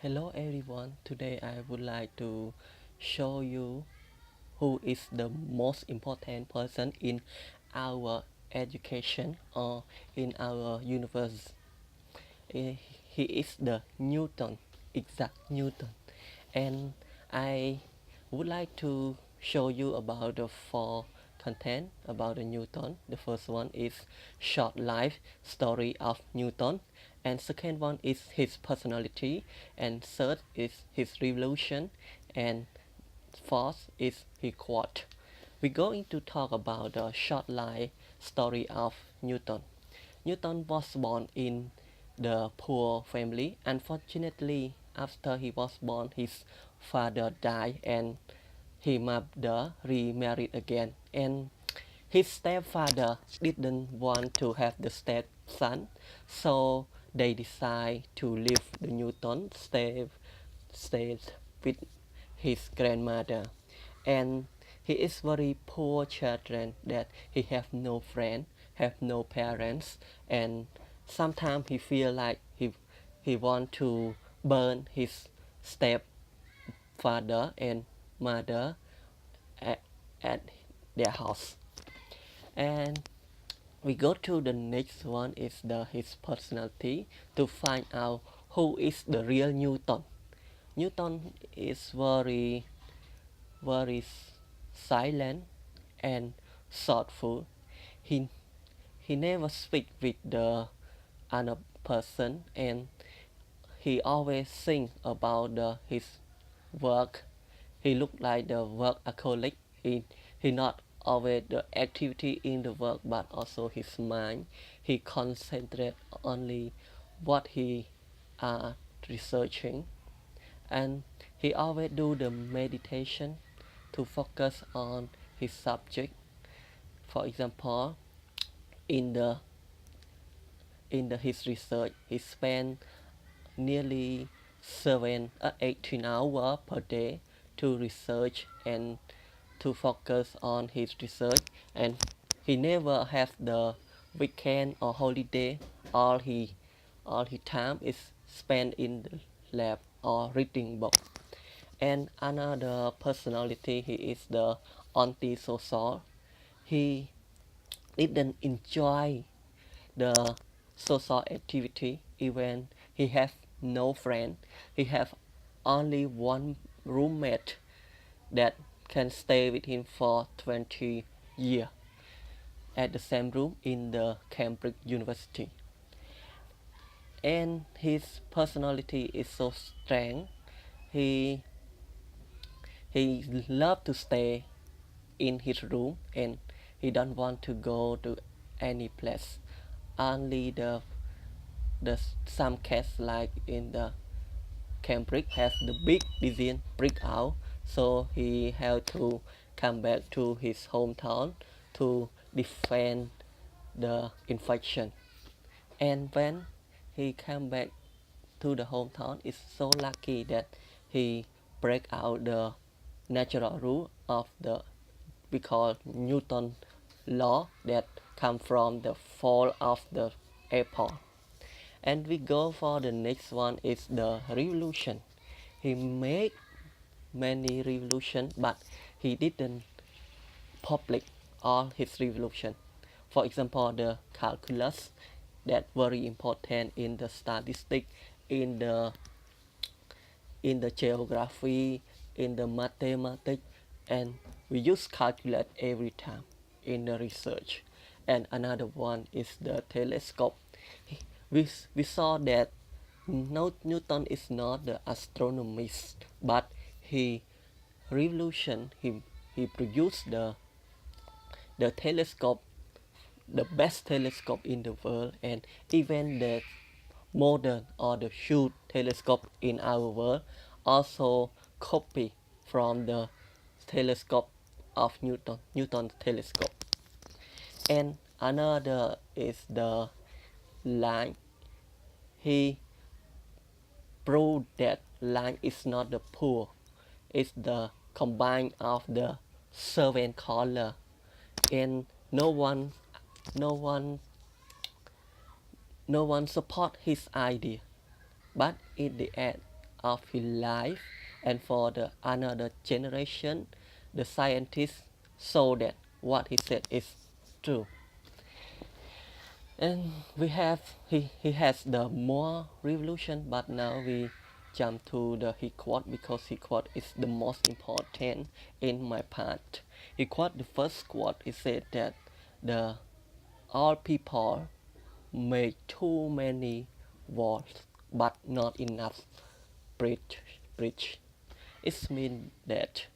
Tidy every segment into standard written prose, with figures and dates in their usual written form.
Hello everyone, today I would like to show you who is the most important person in our education or in our universe. He is the Newton, Isaac Newton. And I would like to show you about the four content about the Newton. The first one is short life story of Newton, and second one is his personality, and third is his revolution, and fourth is his quote. We're going to talk about the short life story of Newton. Newton was born in the poor family. Unfortunately, after he was born, his father died and his mother remarried again. And his stepfather didn't want to have the stepson, so they decide to leave the Newton, stay with his grandmother. And he is very poor children that he have no friend, have no parents, and sometimes he feel like he want to burn his stepfather and mother at, at their house. And we go to the next one is the his personality to find out who is the real Newton. Newton is very silent and thoughtful. He he never speak with the other person, and he always think about his work. He look like the workaholic. He not always the activity in the work, but also his mind. He concentrate only what he are researching, and he always do the meditation to focus on his subject. For example, in the his research, he spent nearly 18 hours per day to research and to focus on his research, and he never have the weekend or holiday. All his time is spent in the lab or reading book. And another personality, he is the antisocial. He didn't enjoy the social activity. Even he have no friend, he have only one roommate that can stay with him for 20 years at the same room in the Cambridge University. And his personality is so strong. He he love to stay in his room, and he don't want to go to any place. Only the some cats like in the Cambridge has the big disease break out, so he had to come back to his hometown to defend the infection. And when he came back to the hometown, it's so lucky that he break out the natural rule of the we call Newton law that come from the fall of the apple. And we go for the next one is the revolution. He made many revolution, but he didn't public all his revolution. For example, the calculus that very important in the statistic, in the geography, in the mathematics, and we use calculate every time in the research. And another one is the telescope. We saw that Newton is not the astronomist, but he revolution he produced the telescope, the best telescope in the world, and even the modern or the huge telescope in our world also copy from the telescope of Newton's telescope. And another is the line. He proved that line is not the poor, it's the combine of the seven color. And no one no one support his idea, but in the end of his life, and for the another generation, the scientists saw that what he said is true. And he has the more revolution, but now we jump to the he quote because he quote is the most important in my part. He quote the first quote. He said that the all people make too many walls, but not enough bridge. It means that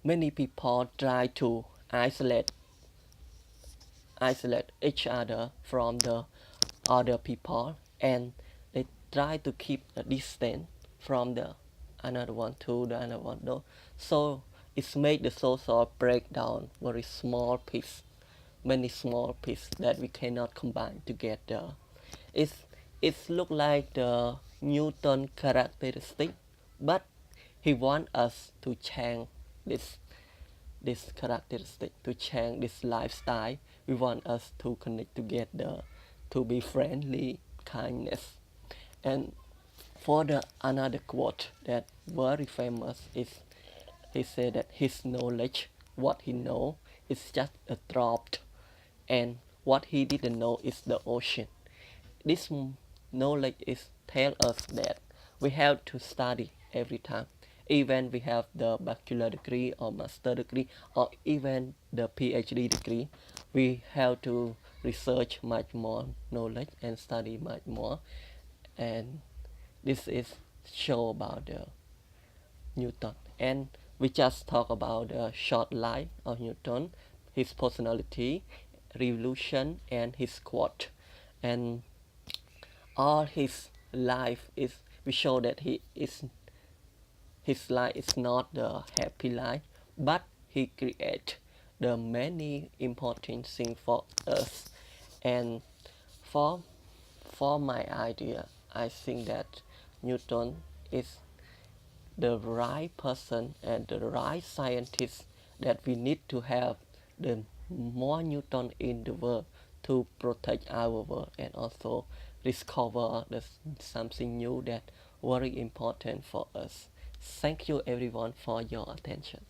many people try to isolate each other from the other people, and they try to keep a distance from the another one to the another one though. So it's make the social breakdown very small piece, many small pieces that we cannot combine together. it's it look like the Newton characteristic, but he want us to change this this characteristic, to change this lifestyle. We want us to connect together, to be friendly, kindness. And for the another quote that very famous is he said that his knowledge, what he know, is just a drop, and what he didn't know is the ocean. This knowledge is tell us that we have to study every time, even we have the bachelor degree or master degree or even the PhD degree. We have to research much more knowledge and study much more. And this is show about the Newton. And we just talk about the short life of Newton, his personality, revolution, and his quote. And all his life is we show that he is his life is not the happy life, but he create the many important things for us. And for for my idea, I think that Newton is the right person and the right scientist that we need to have, the more Newton in the world to protect our world and also discover something new that very important for us. Thank you everyone for your attention.